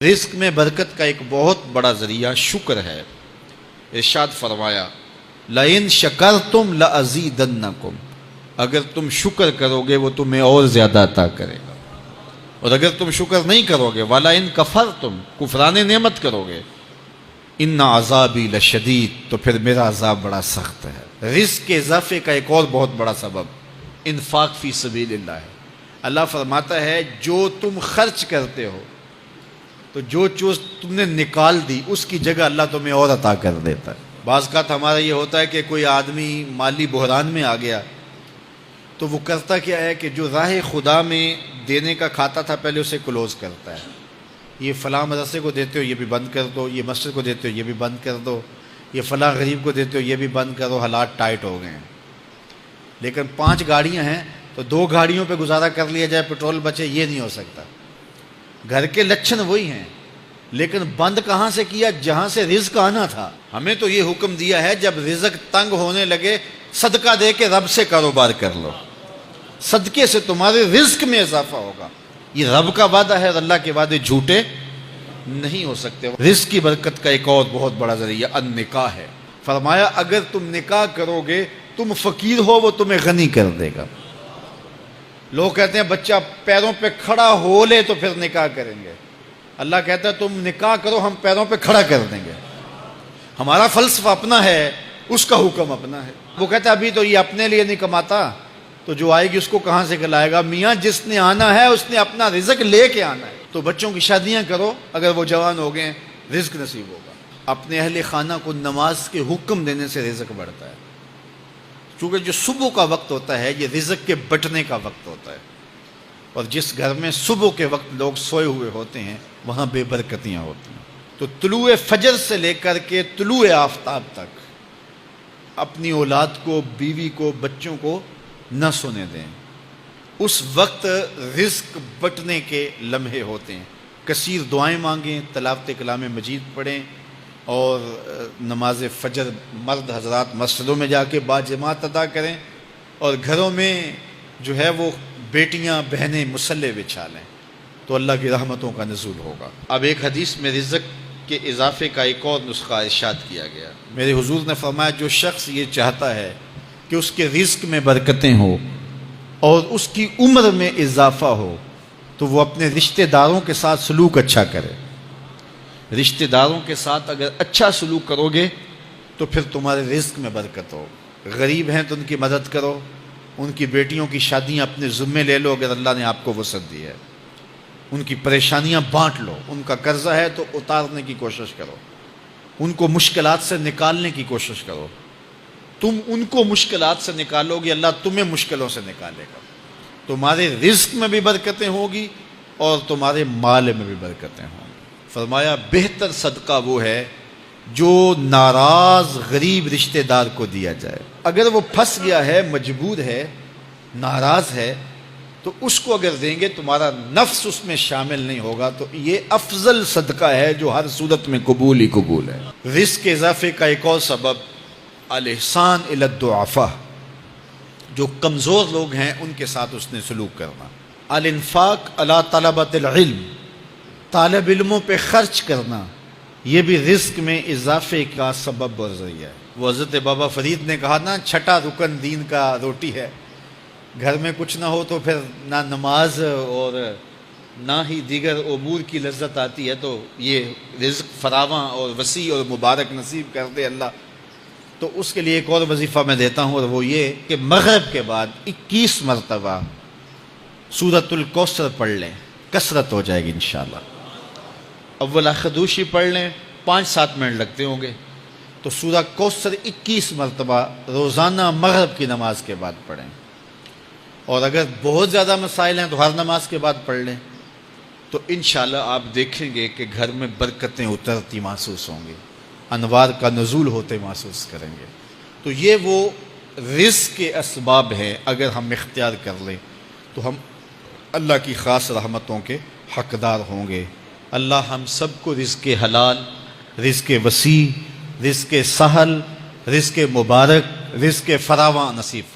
رزق میں برکت کا ایک بہت بڑا ذریعہ شکر ہے۔ ارشاد فرمایا لَإِن شَكَرْتُمْ لَأَزِيدَنَّكُمْ، اگر تم شکر کرو گے وہ تمہیں اور زیادہ عطا کرے گا، اور اگر تم شکر نہیں کرو گے وَلَئِن كَفَرْتُمْ، کفران نعمت کرو گے، إِنَّ عَذَابِي لَشَدِيدٌ، تو پھر میرا عذاب بڑا سخت ہے۔ رزق کے اضافے کا ایک اور بہت بڑا سبب انفاق فی سبیل اللہ ہے۔ اللہ فرماتا ہے جو تم خرچ کرتے ہو تو جو چیز تم نے نکال دی اس کی جگہ اللہ تمہیں اور عطا کر دیتا ہے۔ بعض اوقات ہمارا یہ ہوتا ہے کہ کوئی آدمی مالی بحران میں آ گیا تو وہ کرتا کیا ہے کہ جو راہ خدا میں دینے کا کھاتا تھا پہلے اسے کلوز کرتا ہے، یہ فلاں مدرسے کو دیتے ہو یہ بھی بند کر دو، یہ مسجد کو دیتے ہو یہ بھی بند کر دو، یہ فلاں غریب کو دیتے ہو یہ بھی بند کرو، حالات ٹائٹ ہو گئے ہیں۔ لیکن 5 گاڑیاں ہیں تو 2 گاڑیوں پہ گزارا کر لیا جائے، پیٹرول بچے، یہ نہیں ہو سکتا۔ گھر کے لچھن وہی ہیں لیکن بند کہاں سے کیا؟ جہاں سے رزق آنا تھا۔ ہمیں تو یہ حکم دیا ہے جب رزق تنگ ہونے لگے صدقہ دے کے رب سے کاروبار کر لو، صدقے سے تمہارے رزق میں اضافہ ہوگا۔ یہ رب کا وعدہ ہے اور اللہ کے وعدے جھوٹے نہیں ہو سکتے۔ رزق کی برکت کا ایک اور بہت بڑا ذریعہ النکاح ہے۔ فرمایا اگر تم نکاح کرو گے، تم فقیر ہو وہ تمہیں غنی کر دے گا۔ لوگ کہتے ہیں بچہ پیروں پہ کھڑا ہو لے تو پھر نکاح کریں گے، اللہ کہتا ہے تم نکاح کرو ہم پیروں پہ کھڑا کر دیں گے۔ ہمارا فلسفہ اپنا ہے، اس کا حکم اپنا ہے۔ وہ کہتا ہے ابھی تو یہ اپنے لیے نہیں کماتا تو جو آئے گی اس کو کہاں سے کھلائے گا؟ میاں جس نے آنا ہے اس نے اپنا رزق لے کے آنا ہے۔ تو بچوں کی شادیاں کرو، اگر وہ جوان ہو گئے رزق نصیب ہوگا۔ اپنے اہل خانہ کو نماز کے حکم دینے سے رزق بڑھتا ہے، کیونکہ جو صبح کا وقت ہوتا ہے یہ رزق کے بٹنے کا وقت ہوتا ہے، اور جس گھر میں صبح کے وقت لوگ سوئے ہوئے ہوتے ہیں وہاں بے برکتیاں ہوتی ہیں۔ تو طلوع فجر سے لے کر کے طلوع آفتاب تک اپنی اولاد کو، بیوی کو، بچوں کو نہ سونے دیں۔ اس وقت رزق بٹنے کے لمحے ہوتے ہیں۔ کثیر دعائیں مانگیں، تلاوت کلام مجید پڑھیں، اور نماز فجر مرد حضرات مسجدوں میں جا کے باجماعت ادا کریں، اور گھروں میں جو ہے وہ بیٹیاں بہنیں مصلے بچھا لیں تو اللہ کی رحمتوں کا نزول ہوگا۔ اب ایک حدیث میں رزق کے اضافے کا ایک اور نسخہ ارشاد کیا گیا۔ میرے حضور نے فرمایا جو شخص یہ چاہتا ہے کہ اس کے رزق میں برکتیں ہوں اور اس کی عمر میں اضافہ ہو تو وہ اپنے رشتہ داروں کے ساتھ سلوک اچھا کرے۔ رشتہ داروں کے ساتھ اگر اچھا سلوک کرو گے تو پھر تمہارے رزق میں برکت ہو۔ غریب ہیں تو ان کی مدد کرو، ان کی بیٹیوں کی شادیاں اپنے ذمے لے لو اگر اللہ نے آپ کو وسعت دی ہے، ان کی پریشانیاں بانٹ لو، ان کا قرضہ ہے تو اتارنے کی کوشش کرو، ان کو مشکلات سے نکالنے کی کوشش کرو۔ تم ان کو مشکلات سے نکالو گے، اللہ تمہیں مشکلوں سے نکالے گا۔ تمہارے رزق میں بھی برکتیں ہوگی اور تمہارے مال میں بھی برکتیں ہوں گی۔ فرمایا بہتر صدقہ وہ ہے جو ناراض غریب رشتہ دار کو دیا جائے۔ اگر وہ پھنس گیا ہے، مجبور ہے، ناراض ہے، تو اس کو اگر دیں گے تمہارا نفس اس میں شامل نہیں ہوگا، تو یہ افضل صدقہ ہے جو ہر صورت میں قبول ہی قبول ہے۔ رزق کے اضافے کا ایک اور سبب الاحسان الی الضعفاء، جو کمزور لوگ ہیں ان کے ساتھ اس نے سلوک کرنا۔ الانفاق علی طلبۃ العلم، طالب علموں پہ خرچ کرنا، یہ بھی رزق میں اضافے کا سبب اور ذریعہ ہے۔ وہ حضرت بابا فرید نے کہا نا 6واں رکن دین کا روٹی ہے۔ گھر میں کچھ نہ ہو تو پھر نہ نماز اور نہ ہی دیگر امور کی لذت آتی ہے، تو یہ رزق فراواں اور وسیع اور مبارک نصیب کر دے اللہ۔ تو اس کے لیے ایک اور وظیفہ میں دیتا ہوں، اور وہ یہ کہ مغرب کے بعد 21 مرتبہ سورۃ الکوثر پڑھ لیں، کثرت ہو جائے گی انشاءاللہ۔ اول خدوشی پڑھ لیں، 5-7 منٹ لگتے ہوں گے، تو سورہ کوثر 21 مرتبہ روزانہ مغرب کی نماز کے بعد پڑھیں۔ اور اگر بہت زیادہ مسائل ہیں تو ہر نماز کے بعد پڑھ لیں، تو انشاءاللہ آپ دیکھیں گے کہ گھر میں برکتیں اترتی محسوس ہوں گی، انوار کا نزول ہوتے محسوس کریں گے۔ تو یہ وہ رزق کے اسباب ہیں، اگر ہم اختیار کر لیں تو ہم اللہ کی خاص رحمتوں کے حقدار ہوں گے۔ اللہ ہم سب کو رزق حلال، رزق وسیع، رزق سہل، رزق مبارک، رزق فراواں نصیب فرمائے۔